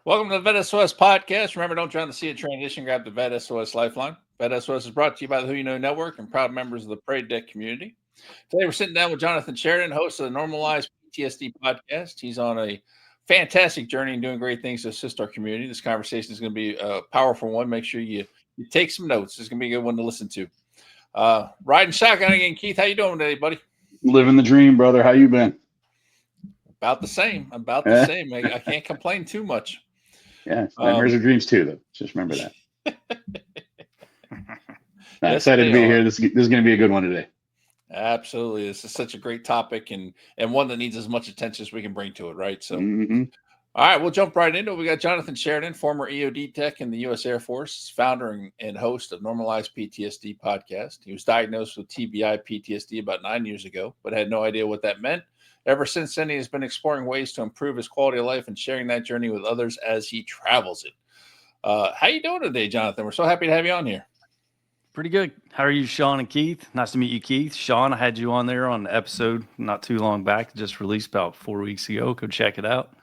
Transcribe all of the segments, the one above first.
Welcome to the VET S.O.S podcast. Remember, don't drown the sea of transition. Grab the VET S.O.S Lifeline. VET S.O.S is brought to you by the Who You Know Network and proud members of the Parade Deck community. Today, we're sitting down with Jonathan Sheridan, host of the Normalized PTSD podcast. He's on a fantastic journey and doing great things to assist our community. This conversation is going to be a powerful one. Make sure you take some notes. It's going to be a good one to listen to. Riding shotgun again, Keith. How you doing today, buddy? Living the dream, brother. How you been? About the same. I can't complain too much. Yeah, nightmares are dreams too, though. Just remember that. Yes, excited to be here. This is going to be a good one today. Absolutely. This is such a great topic and one that needs as much attention as we can bring to it, right? So, All right, we'll jump right into it. We got Jonathan Sheridan, former EOD tech in the U.S. Air Force, founder and host of Normalized PTSD podcast. He was diagnosed with TBI PTSD about 9 years ago, but had no idea what that meant. Ever since then, he has been exploring ways to improve his quality of life and sharing that journey with others as he travels it. How you doing today, Jonathan? We're so happy to have you on here. Pretty good. How are you, Sean and Keith? Nice to meet you, Keith. Sean, I had you on there on the episode not too long back, just released about 4 weeks ago. Go check it out.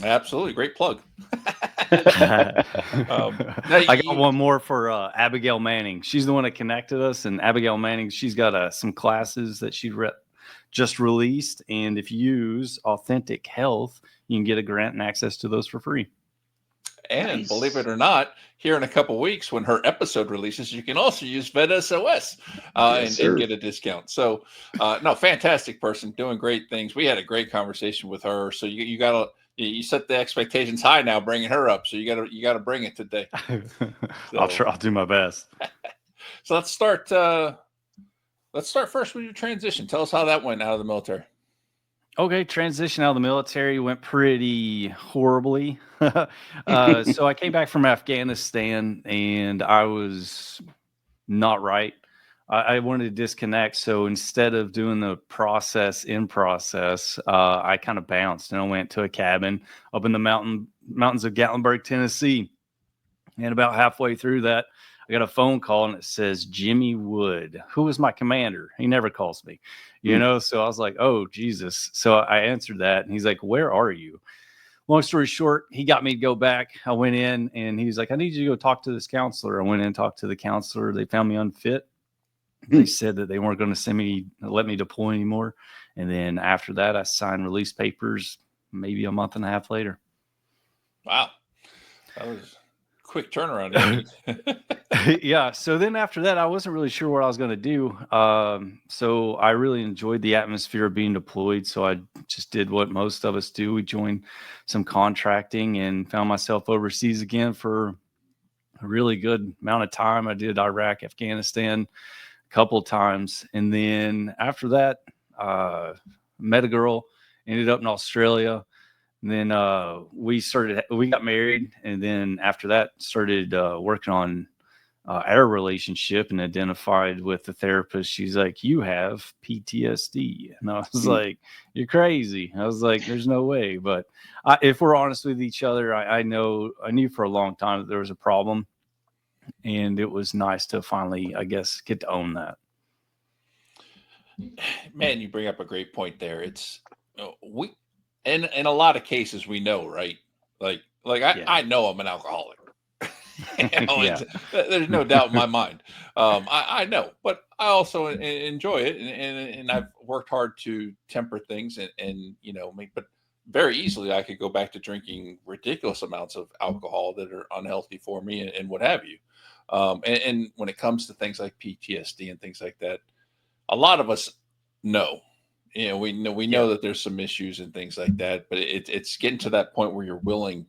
Absolutely. Great plug. I got one more for Abigail Manning. She's the one that connected us, and Abigail Manning, she's got some classes that she just released, and if you use Authentic Health, you can get a grant and access to those for free. And nice. Believe it or not, here in a couple of weeks when her episode releases, you can also use VET S.O.S and get a discount. So, no, fantastic person, doing great things. We had a great conversation with her. So you set the expectations high now, bringing her up. So you gotta bring it today. So, I'll do my best. So let's start first with your transition. Tell us how that went out of the military. Okay, transition out of the military went pretty horribly. So I came back from Afghanistan and I was not right. I wanted to disconnect. So instead of doing the process, I kind of bounced and I went to a cabin up in the mountains of Gatlinburg, Tennessee. And about halfway through that, I got a phone call and it says Jimmy Wood, who was my commander. He never calls me, so I was like, oh, Jesus. So I answered that and he's like, where are you? Long story short, he got me to go back. I went in and he was like, I need you to go talk to this counselor. I went in and talked to the counselor. They found me unfit. They said that they weren't going to let me deploy anymore. And then after that, I signed release papers maybe a month and a half later. Wow. That was quick turnaround. Yeah. So then after that, I wasn't really sure what I was going to do. So I really enjoyed the atmosphere of being deployed. So I just did what most of us do. We joined some contracting and found myself overseas again for a really good amount of time. I did Iraq, Afghanistan a couple of times. And then after that, met a girl, ended up in Australia. And then we got married, and then after that started working on our relationship and identified with the therapist. She's like, you have PTSD. And I was like, you're crazy. I was like, there's no way. But if we're honest with each other, I knew for a long time that there was a problem, and it was nice to finally, I guess, get to own that. Man, you bring up a great point there. It's in a lot of cases, we know, right? I know I'm an alcoholic. There's no doubt in my mind. I know, but I also enjoy it, and I've worked hard to temper things, but very easily I could go back to drinking ridiculous amounts of alcohol that are unhealthy for me and what have you. And when it comes to things like PTSD and things like that, a lot of us know. We know that there's some issues and things like that, but it's getting to that point where you're willing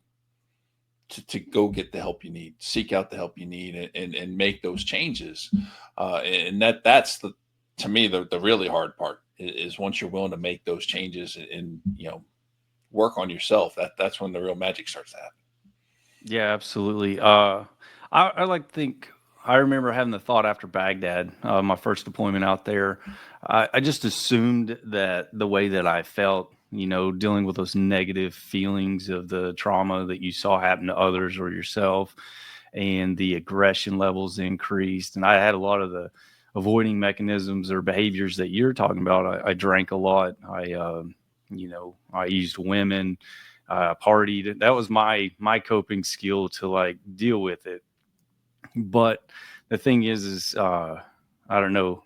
to go get the help you need, seek out the help you need, and make those changes. And that's to me the really hard part is once you're willing to make those changes and work on yourself. That's when the real magic starts to happen. Yeah, absolutely. I like to think. I remember having the thought after Baghdad, my first deployment out there. I just assumed that the way that I felt, dealing with those negative feelings of the trauma that you saw happen to others or yourself, and the aggression levels increased. And I had a lot of the avoiding mechanisms or behaviors that you're talking about. I drank a lot. I used women partied. That was my coping skill to like deal with it. But the thing is I don't know.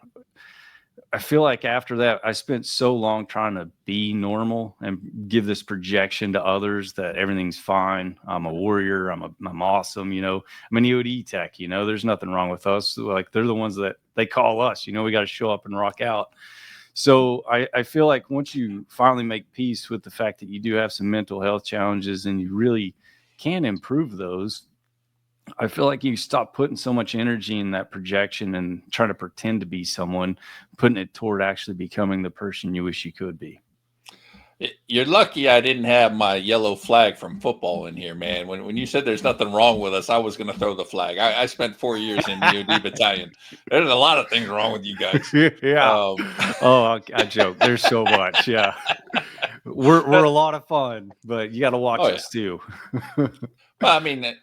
I feel like after that, I spent so long trying to be normal and give this projection to others that everything's fine. I'm a warrior. I'm awesome. You know, I'm an EOD tech. You know, there's nothing wrong with us. Like they're the ones that they call us. You know, we got to show up and rock out. So I feel like once you finally make peace with the fact that you do have some mental health challenges and you really can improve those, I feel like you stop putting so much energy in that projection and trying to pretend to be someone, putting it toward actually becoming the person you wish you could be. You're lucky I didn't have my yellow flag from football in here, man. When you said there's nothing wrong with us, I was going to throw the flag. I spent 4 years in the EOD battalion. There's a lot of things wrong with you guys. Yeah. I joke. There's so much. Yeah. We're a lot of fun, but you got to watch us too. Well, I mean,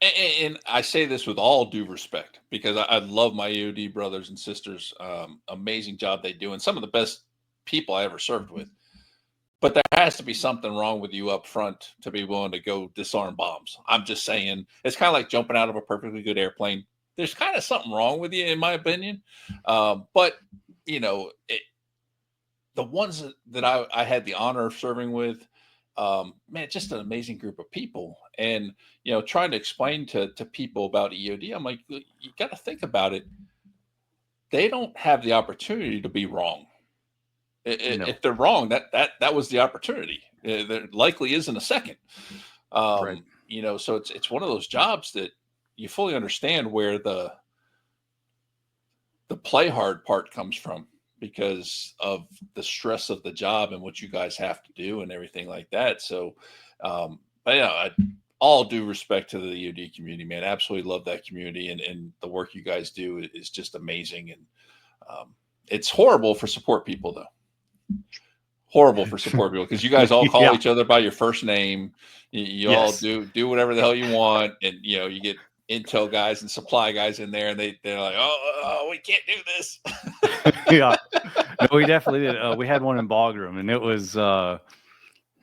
and I say this with all due respect because I love my EOD brothers and sisters. Amazing job they do, and some of the best people I ever served with. But there has to be something wrong with you up front to be willing to go disarm bombs. I'm just saying, it's kind of like jumping out of a perfectly good airplane. There's kind of something wrong with you, in my opinion. But you know, the ones that I had the honor of serving with, man, just an amazing group of people. And, you know, trying to explain to people about EOD, I'm like, you got to think about it. They don't have the opportunity to be wrong. No. If they're wrong, that was the opportunity. There likely isn't a second. Right. You know, so it's one of those jobs that you fully understand where the play hard part comes from, because of the stress of the job and what you guys have to do and everything like that. So, but yeah, all due respect to the EOD community, man, absolutely love that community, and the work you guys do is just amazing. And it's horrible for support people, though. Horrible for support people, because you guys all call each other by your first name. You all do whatever the hell you want, and you know, you get intel guys and supply guys in there, and they're like, oh, we can't do this. Yeah, no, we definitely did. We had one in Bagram, and it was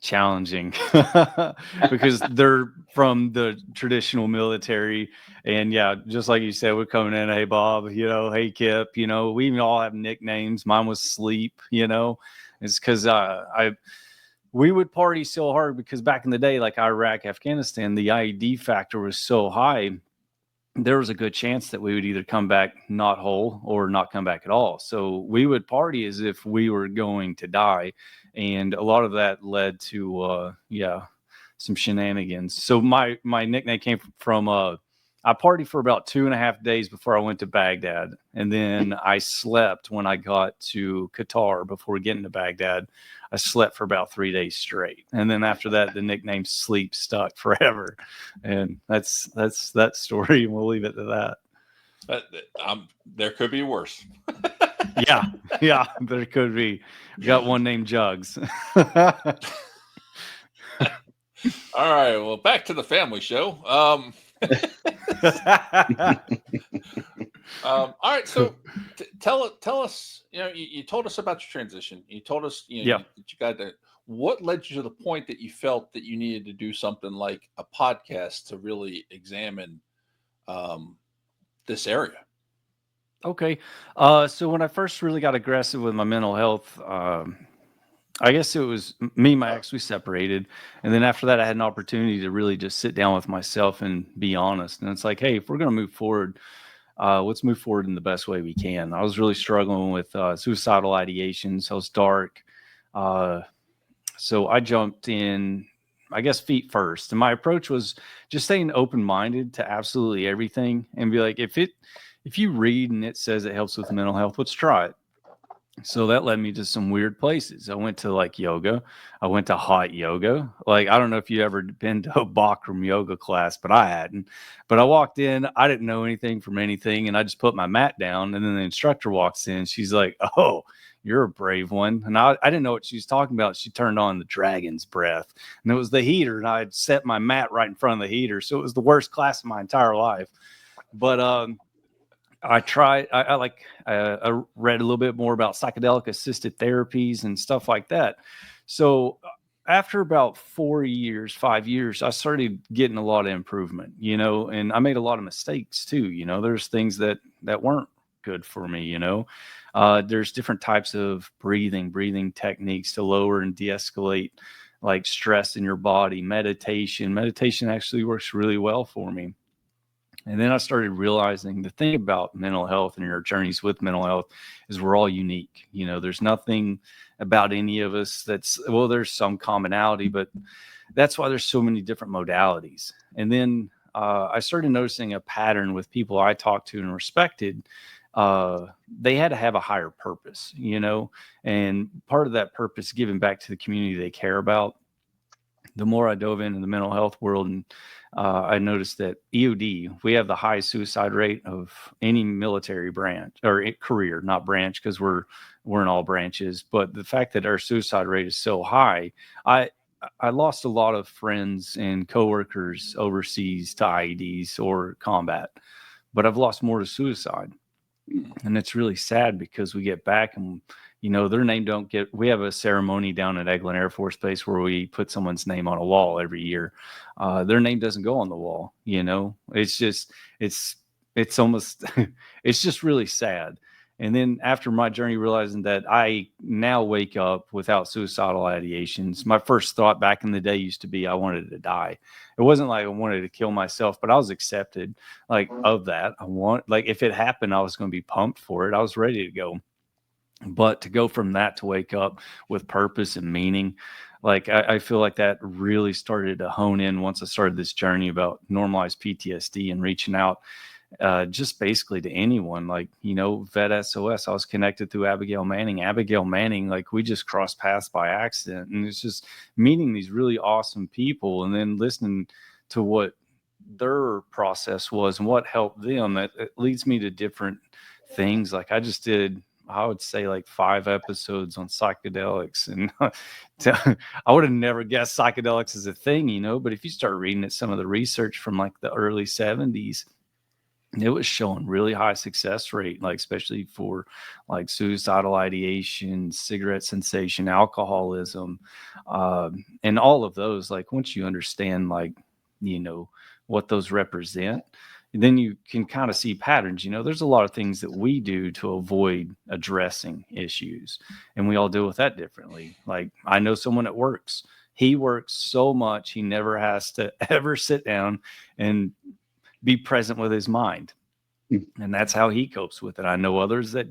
challenging because they're from the traditional military, and yeah, just like you said, we're coming in, hey Bob, you know, hey Kip, you know, we even all have nicknames. Mine was Sleep, you know. It's because we would party so hard because back in the day, like Iraq, Afghanistan, the IED factor was so high. There was a good chance that we would either come back not whole or not come back at all. So we would party as if we were going to die. And a lot of that led to, some shenanigans. So my nickname came from, I partied for about 2.5 days before I went to Baghdad. And then I slept when I got to Qatar before getting to Baghdad. I slept for about 3 days straight. And then after that, the nickname Sleep stuck forever. And that's that story. And we'll leave it to that. There could be worse. Yeah, there could be. We got one named Jugs. All right, well, back to the family show. All right, so tell us. You know, you told us about your transition. You told us, you know, that you got to. What led you to the point that you felt that you needed to do something like a podcast to really examine this area? Okay, so when I first really got aggressive with my mental health, I guess it was me and my ex, we separated. And then after that, I had an opportunity to really just sit down with myself and be honest. And it's like, hey, if we're going to move forward, let's move forward in the best way we can. I was really struggling with suicidal ideations. I was dark. So I jumped in, I guess, feet first. And my approach was just staying open-minded to absolutely everything and be like, if you read and it says it helps with mental health, let's try it. So that led me to some weird places. I went to like yoga. I went to hot yoga. Like, I don't know if you ever been to a Bikram yoga class, but I hadn't. But I walked in, I didn't know anything from anything. And I just put my mat down. And then the instructor walks in. She's like, oh, you're a brave one. And I didn't know what she was talking about. She turned on the dragon's breath. And it was the heater. And I had set my mat right in front of the heater. So it was the worst class of my entire life. But I tried, I read a little bit more about psychedelic assisted therapies and stuff like that. So after about 5 years, I started getting a lot of improvement, and I made a lot of mistakes too. There's things that weren't good for me. There's different types of breathing techniques to lower and de-escalate like stress in your body. Meditation actually works really well for me. And then I started realizing the thing about mental health and your journeys with mental health is we're all unique. There's nothing about any of us there's some commonality, but that's why there's so many different modalities. And then I started noticing a pattern with people I talked to and respected. They had to have a higher purpose, and part of that purpose, giving back to the community they care about. The more I dove into the mental health world, and I noticed that EOD, we have the highest suicide rate of any military branch or career, not branch, because we're in all branches. But the fact that our suicide rate is so high, I lost a lot of friends and coworkers overseas to IEDs or combat, but I've lost more to suicide. And it's really sad because we get back and their name we have a ceremony down at Eglin Air Force Base where we put someone's name on a wall every year. Their name doesn't go on the wall. It's just, it's almost, it's just really sad. And then after my journey, realizing that I now wake up without suicidal ideations, my first thought back in the day used to be I wanted to die. It wasn't like I wanted to kill myself, but I was accepted of that. If it happened, I was going to be pumped for it. I was ready to go. But to go from that to wake up with purpose and meaning, I feel like that really started to hone in once I started this journey about normalized PTSD and reaching out just basically to anyone. VET S.O.S, I was connected through Abigail Manning. We just crossed paths by accident, and it's just meeting these really awesome people and then listening to what their process was and what helped them. That it leads me to different things. I just did, I would say 5 episodes on psychedelics, and I would have never guessed psychedelics is a thing, but if you start reading at some of the research from the early 70s, it was showing really high success rate, especially for suicidal ideation, cigarette cessation, alcoholism, and all of those. Once you understand, what those represent, then you can kind of see patterns. There's a lot of things that we do to avoid addressing issues, and we all deal with that differently. I know someone that he works so much, he never has to ever sit down and be present with his mind. And that's how he copes with it. I know others that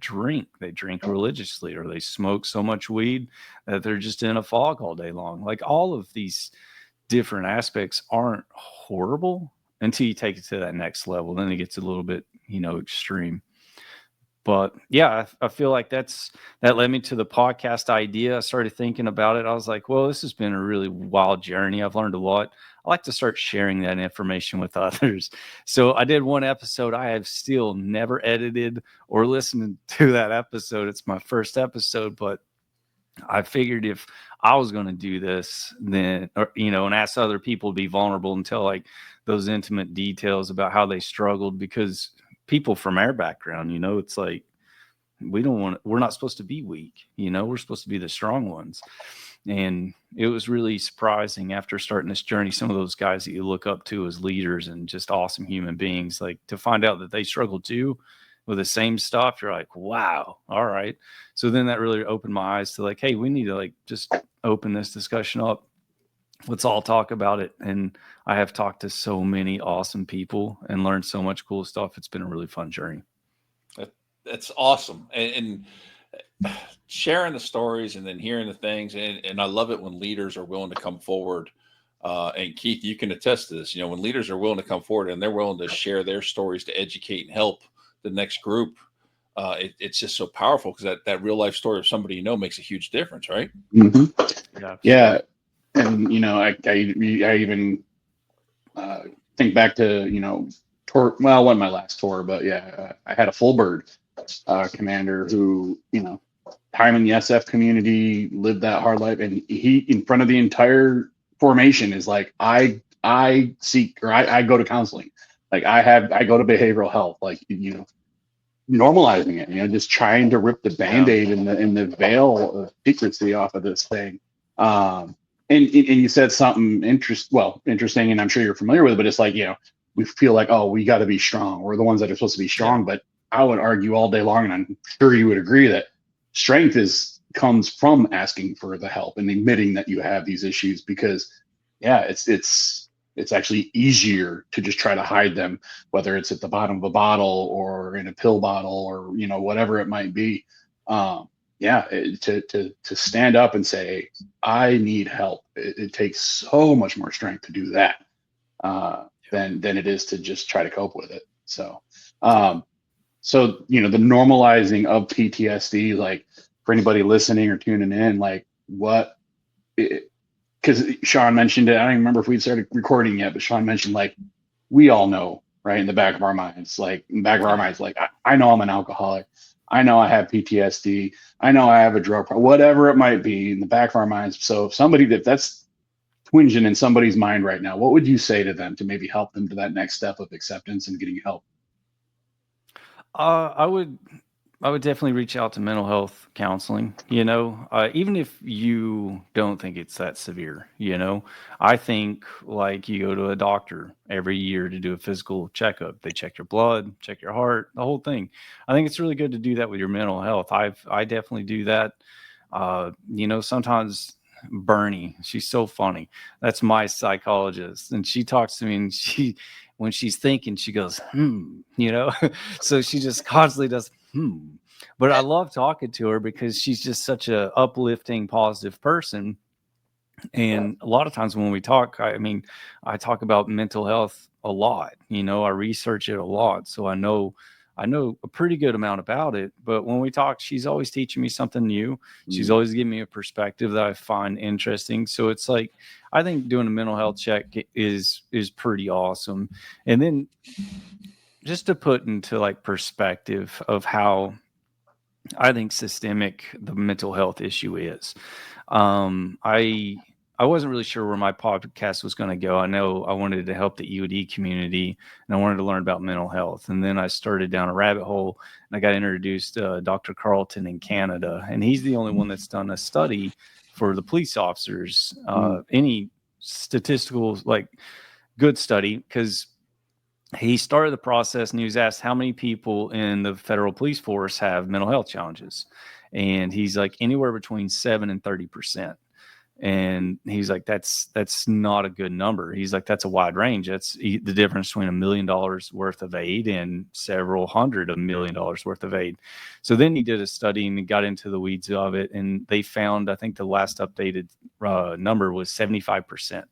they drink religiously, or they smoke so much weed that they're just in a fog all day long. All of these different aspects aren't horrible until you take it to that next level. Then it gets a little bit, extreme. But yeah, I feel like that led me to the podcast idea. I started thinking about it. I was like, well, this has been a really wild journey. I've learned a lot. I like to start sharing that information with others. So I did one episode. I have still never edited or listened to that episode. It's my first episode, but I figured if I was going to do this, then, and ask other people to be vulnerable and tell those intimate details about how they struggled, because people from our background, it's we're not supposed to be weak, we're supposed to be the strong ones. And it was really surprising after starting this journey, some of those guys that you look up to as leaders and just awesome human beings, to find out that they struggle too with the same stuff. You're like, wow. All right. So then that really opened my eyes to hey, we need to just open this discussion up. Let's all talk about it. And I have talked to so many awesome people and learned so much cool stuff. It's been a really fun journey. That's awesome. And sharing the stories and then hearing the things. And I love it when leaders are willing to come forward. And Keith, you can attest to this, when leaders are willing to come forward and they're willing to share their stories to educate and help the next group, it's just so powerful, because that real life story of somebody makes a huge difference, right? Mm-hmm. Yeah. And I even think back to tour. Well, it wasn't my last tour, but yeah, I had a full bird commander who time in the SF community, lived that hard life, and he, in front of the entire formation, is I seek, or I go to counseling, I go to behavioral health, normalizing it, just trying to rip the Band-Aid and the veil of secrecy off of this thing. and you said something interesting, and I'm sure you're familiar with it, but it's like, we feel like, oh, we got to be strong. We're the ones that are supposed to be strong. But I would argue all day long, and I'm sure you would agree, that strength comes from asking for the help and admitting that you have these issues, because it's actually easier to just try to hide them, whether it's at the bottom of a bottle or in a pill bottle or whatever it might be. To stand up and say, I need help. It takes so much more strength to do that than it is to just try to cope with it. So, the normalizing of PTSD, like, for anybody listening or tuning in, like, because Sean mentioned it. I don't even remember if we'd started recording yet, but Sean mentioned, like, we all know, right, in the back of our minds, like, I know I'm an alcoholic. I know I have PTSD. I know I have a drug problem, whatever it might be, in the back of our minds. So if that's twinging in somebody's mind right now, what would you say to them to maybe help them to that next step of acceptance and getting help? I would definitely reach out to mental health counseling, even if you don't think it's that severe, I think, like, you go to a doctor every year to do a physical checkup. They check your blood, check your heart, the whole thing. I think it's really good to do that with your mental health. I definitely do that. Sometimes Bernie, she's so funny. That's my psychologist. And she talks to me, and when she's thinking, she goes, so she just constantly does, But I love talking to her because she's just such a uplifting, positive person. And a lot of times when we talk, I talk about mental health a lot. I research it a lot, so I know a pretty good amount about it. But when we talk, she's always teaching me something new. She's always giving me a perspective that I find interesting. So it's like, I think doing a mental health check is pretty awesome. And then just to put into, like, perspective of how I think systemic the mental health issue is. I wasn't really sure where my podcast was going to go. I know I wanted to help the EOD community, and I wanted to learn about mental health. And then I started down a rabbit hole, and I got introduced to Dr. Carlton in Canada, and he's the only one that's done a study for the police officers, any statistical, like, good study, because he started the process, and he was asked how many people in the federal police force have mental health challenges. And he's like, anywhere between 7 and 30%. And he's like, that's not a good number. He's like, that's a wide range. That's the difference between $1 million worth of aid and several $100 million worth of aid. So then he did a study and got into the weeds of it. And they found, I think the last updated number was 75%.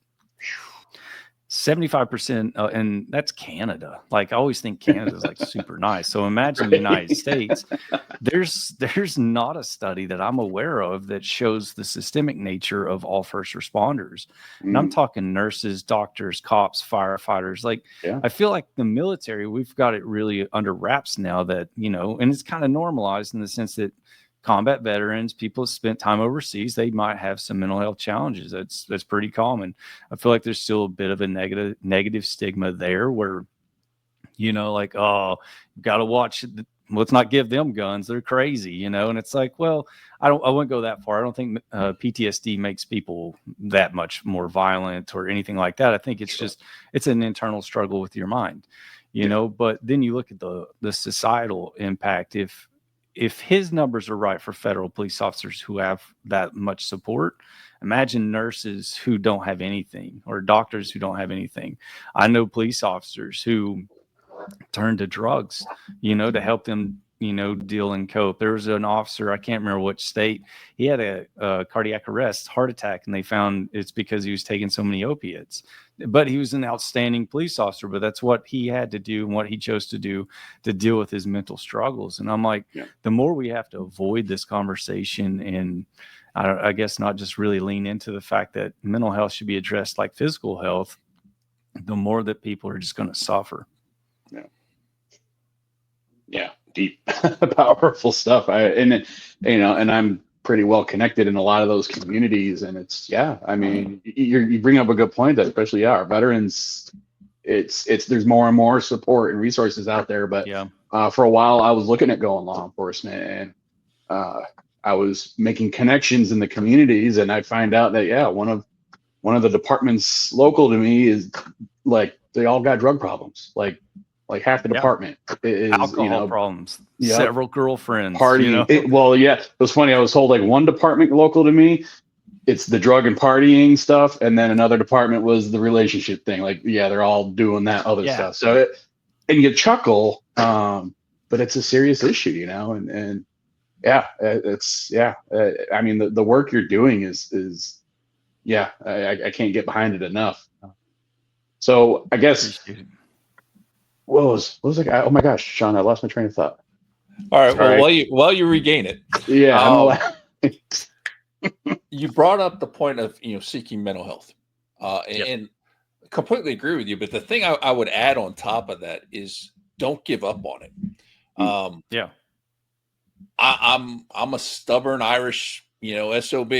75%, and that's Canada. Like, I always think Canada is like super nice. So imagine the United States. There's not a study that I'm aware of that shows the systemic nature of all first responders. And I'm talking nurses, doctors, cops, firefighters. Like, I feel like the military, we've got it really under wraps now, that, and it's kind of normalized in the sense that combat veterans, people spent time overseas, they might have some mental health challenges. That's pretty common. I feel like there's still a bit of a negative stigma there, where, like, oh, you got to watch. Let's not give them guns. They're crazy, and it's like, well, I wouldn't go that far. I don't think PTSD makes people that much more violent or anything like that. I think it's just, it's an internal struggle with your mind, but then you look at the societal impact. If his numbers are right for federal police officers who have that much support, imagine nurses who don't have anything, or doctors who don't have anything. I know police officers who turn to drugs, to help them, deal and cope. There was an officer, I can't remember which state, he had a cardiac arrest, heart attack, and they found it's because he was taking so many opiates. But he was an outstanding police officer, but that's what he had to do and what he chose to do to deal with his mental struggles. And I'm like, the more we have to avoid this conversation, and I guess not just really lean into the fact that mental health should be addressed like physical health, the more that people are just going to suffer. Yeah, deep, powerful stuff. And I'm pretty well connected in a lot of those communities, and it's, you bring up a good point, that especially our veterans, it's there's more and more support and resources out there. But for a while, I was looking at going law enforcement, and I was making connections in the communities, and I find out that one of one of the departments local to me is like, they all got drug problems. Like half the department is, alcohol problems, yep, several girlfriends, partying. It was funny. I was told like one department local to me, it's the drug and partying stuff, and then another department was the relationship thing. Like, yeah, they're all doing that other stuff. So, and you chuckle, but it's a serious issue, and yeah, I mean, the work you're doing is yeah, I can't get behind it enough. So I guess what was it? Oh my gosh, Sean, I lost my train of thought. All right. Sorry. Well, while you regain it, yeah, you brought up the point of seeking mental health, and completely agree with you. But the thing I would add on top of that is don't give up on it. I'm a stubborn Irish, SOB.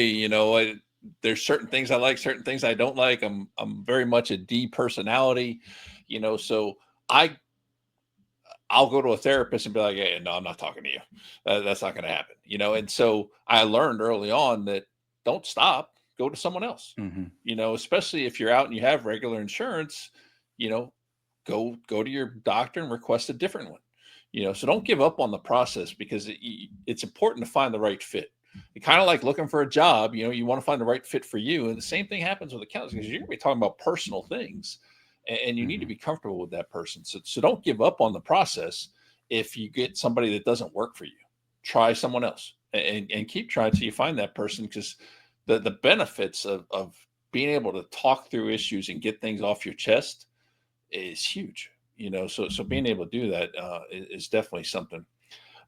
There's certain things I like, certain things I don't like. I'm very much a D personality, so I'll go to a therapist and be like, hey, no, I'm not talking to you. That's not going to happen, And so I learned early on that don't stop, go to someone else, especially if you're out and you have regular insurance, go to your doctor and request a different one. So don't give up on the process, because it's important to find the right fit. It's kind of like looking for a job, you want to find the right fit for you. And the same thing happens with accountants, because you're going to be talking about personal things, and you need to be comfortable with that person. So don't give up on the process. If you get somebody that doesn't work for you, try someone else and keep trying till you find that person, because the benefits of being able to talk through issues and get things off your chest is huge. So being able to do that is definitely something.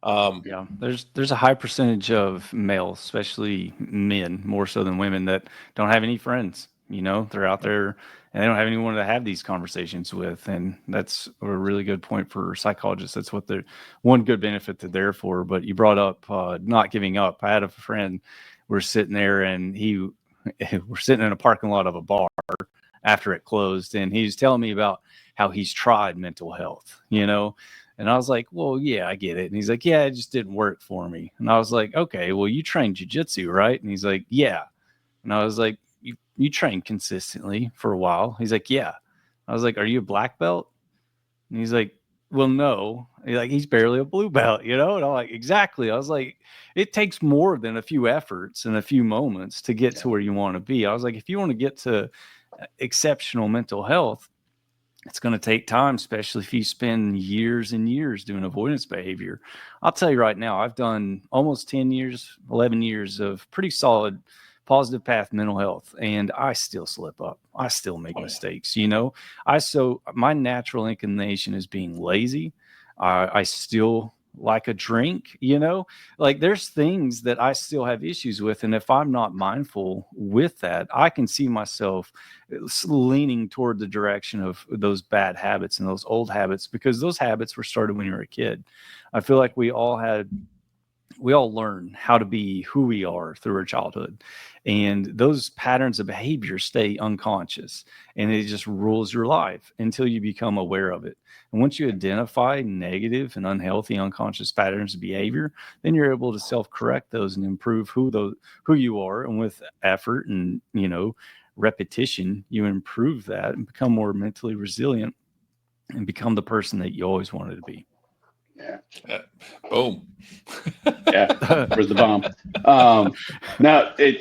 There's a high percentage of males, especially men, more so than women, that don't have any friends. They're out there and they don't have anyone to have these conversations with, and that's a really good point for psychologists. That's what one good benefit they're there for. But you brought up not giving up. I had a friend. We're sitting there, and we're sitting in a parking lot of a bar after it closed, and he was telling me about how he's tried mental health, and I was like, well, yeah, I get it. And he's like, yeah, it just didn't work for me. And I was like, okay, well, you train jiu-jitsu, right? And he's like, yeah. And I was like, you train consistently for a while? He's like, yeah. I was like, are you a black belt? And he's like, well, no. He's barely a blue belt, And I'm like, exactly. I was like, it takes more than a few efforts and a few moments to get to where you want to be. I was like, if you want to get to exceptional mental health, it's going to take time, especially if you spend years and years doing avoidance behavior. I'll tell you right now, I've done almost 10 years, 11 years of pretty solid positive path mental health, and I still slip up. I still make mistakes. My natural inclination is being lazy. I still like a drink, there's things that I still have issues with. And if I'm not mindful with that, I can see myself leaning toward the direction of those bad habits and those old habits, because those habits were started when you were a kid. I feel like we all learn how to be who we are through our childhood, and those patterns of behavior stay unconscious, and it just rules your life until you become aware of it. And once you identify negative and unhealthy unconscious patterns of behavior, then you're able to self-correct those and improve who you are. And with effort and repetition, you improve that and become more mentally resilient and become the person that you always wanted to be. Yeah. Boom. Yeah. Where's the bomb?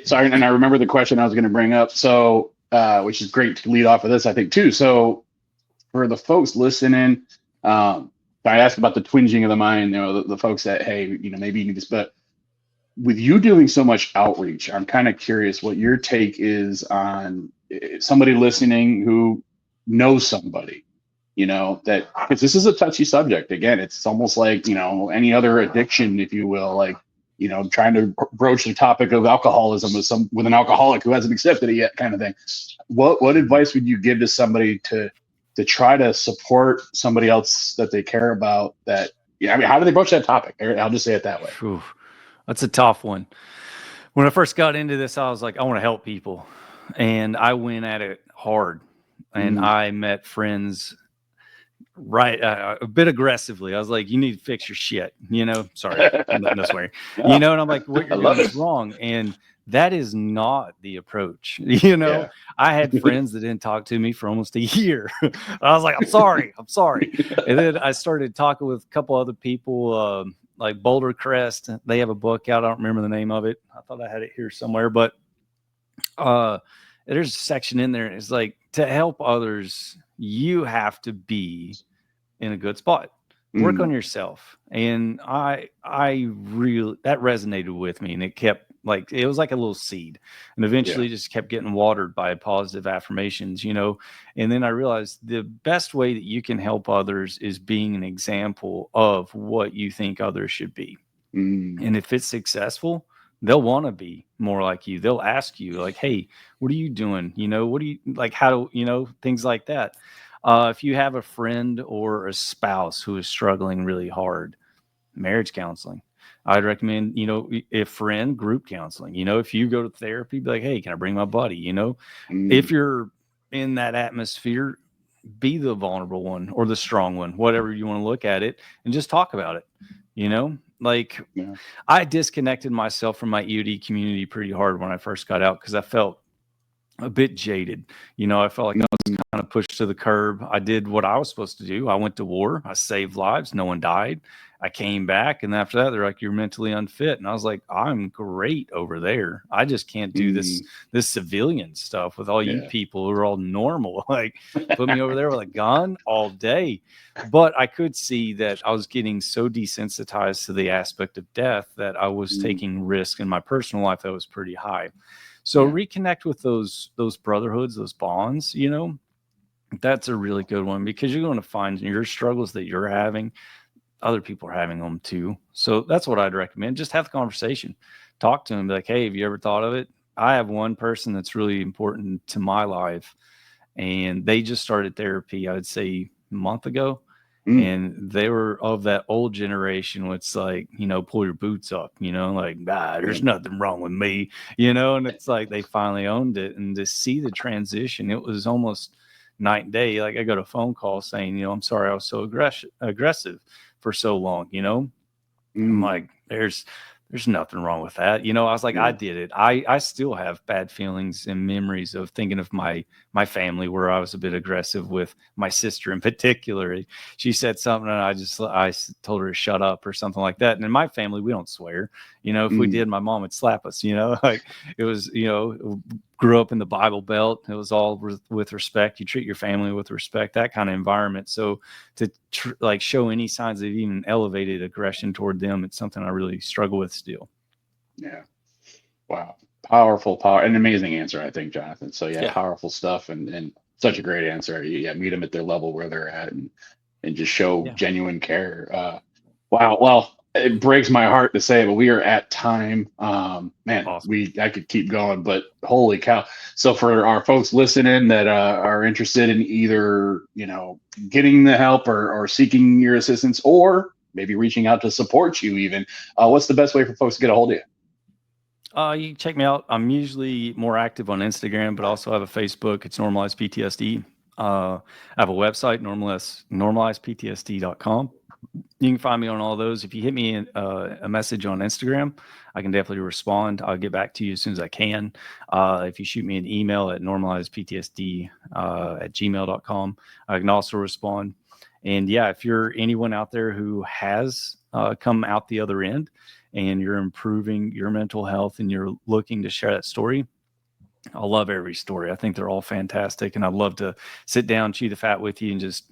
Sorry. And I remember the question I was going to bring up. So, which is great to lead off of this, I think, too. So for the folks listening, I asked about the twinging of the mind, the folks that, hey, maybe you need this, but with you doing so much outreach, I'm kind of curious what your take is on somebody listening who knows somebody, that, because this is a touchy subject. Again, it's almost like, any other addiction, if you will, like, trying to broach the topic of alcoholism with an alcoholic who hasn't accepted it yet, kind of thing. What advice would you give to somebody to try to support somebody else that they care about? That, how do they broach that topic? I'll just say it that way. Whew. That's a tough one. When I first got into this, I was like, I want to help people. And I went at it hard. And I met friends Right. A bit aggressively. I was like, you need to fix your shit, sorry, no swearing, No, and I'm like, what I you're love doing it. is wrong. And that is not the approach. Yeah. I had friends that didn't talk to me for almost a year. I was like, I'm sorry. And then I started talking with a couple other people, like Boulder Crest. They have a book out. I don't remember the name of it. I thought I had it here somewhere, but there's a section in there. It's like, to help others, you have to be in a good spot. Work on yourself. And I really, that resonated with me, and it kept, like, it was like a little seed, and eventually just kept getting watered by positive affirmations, and then I realized the best way that you can help others is being an example of what you think others should be. And if it's successful, they'll want to be more like you. They'll ask you, like, hey, what are you doing? What do you like? How do, things like that. If you have a friend or a spouse who is struggling really hard, marriage counseling. I'd recommend, if friend, group counseling. If you go to therapy, be like, hey, can I bring my buddy? If you're in that atmosphere, be the vulnerable one or the strong one, whatever you want to look at it, and just talk about it. Like, I disconnected myself from my EOD community pretty hard when I first got out, because I felt a bit jaded. I felt like I was kind of pushed to the curb. I did what I was supposed to do. I went to war. I saved lives. No one died. I came back, and after that, they're like, you're mentally unfit. And I was like, I'm great over there. I just can't do this civilian stuff with all you people who are all normal. Like, put me over there with a gun all day. But I could see that I was getting so desensitized to the aspect of death that I was taking risk in my personal life that was pretty high. So reconnect with those brotherhoods, those bonds, that's a really good one, because you're going to find your struggles that you're having, other people are having them too. So that's what I'd recommend. Just have the conversation, talk to them, be like, hey, have you ever thought of it? I have one person that's really important to my life, and they just started therapy, I would say a month ago. And they were of that old generation, which is like, pull your boots up, like, there's nothing wrong with me, and it's like they finally owned it. And to see the transition, it was almost night and day. Like, I got a phone call saying, I'm sorry I was so aggressive for so long, I'm like, there's nothing wrong with that. I was like, I did it. I still have bad feelings and memories of thinking of my family, where I was a bit aggressive with my sister in particular. She said something, and I told her to shut up or something like that. And in my family, we don't swear. If we did, my mom would slap us, like, it was, grew up in the Bible Belt. It was all with respect. You treat your family with respect, that kind of environment. So to like show any signs of even elevated aggression toward them, it's something I really struggle with still. Yeah. Wow. Powerful, an amazing answer, I think, Jonathan. So powerful stuff, and such a great answer. Meet them at their level where they're at, and just show genuine care. Wow. Well, it breaks my heart to say, but we are at time. Man, awesome. I could keep going, but holy cow. So for our folks listening that are interested in either, getting the help or seeking your assistance, or maybe reaching out to support you even, what's the best way for folks to get a hold of you? You can check me out. I'm usually more active on Instagram, but also have a Facebook. It's Normalized PTSD. I have a website, normalizedptsd.com. You can find me on all those. If you hit me a message on Instagram, I can definitely respond. I'll get back to you as soon as I can. If you shoot me an email at normalizedptsd at gmail.com, I can also respond. And if you're anyone out there who has come out the other end, and you're improving your mental health, and you're looking to share that story, I love every story. I think they're all fantastic, and I'd love to sit down, chew the fat with you, and just,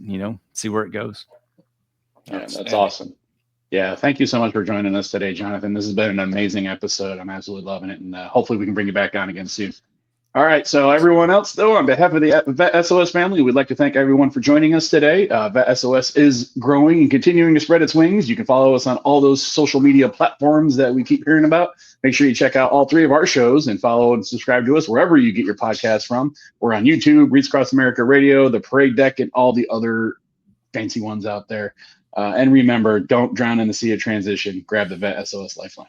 see where it goes. Yeah, that's awesome. Yeah, thank you so much for joining us today, Jonathan. This has been an amazing episode. I'm absolutely loving it, and hopefully we can bring you back on again soon. All right, so everyone else, though, on behalf of the VET S.O.S family, we'd like to thank everyone for joining us today. VET S.O.S is growing and continuing to spread its wings. You can follow us on all those social media platforms that we keep hearing about. Make sure you check out all 3 of our shows and follow and subscribe to us wherever you get your podcasts from. We're on YouTube, Reach Across America Radio, The Parade Deck, and all the other fancy ones out there. And remember, don't drown in the sea of transition. Grab the VET S.O.S Lifeline.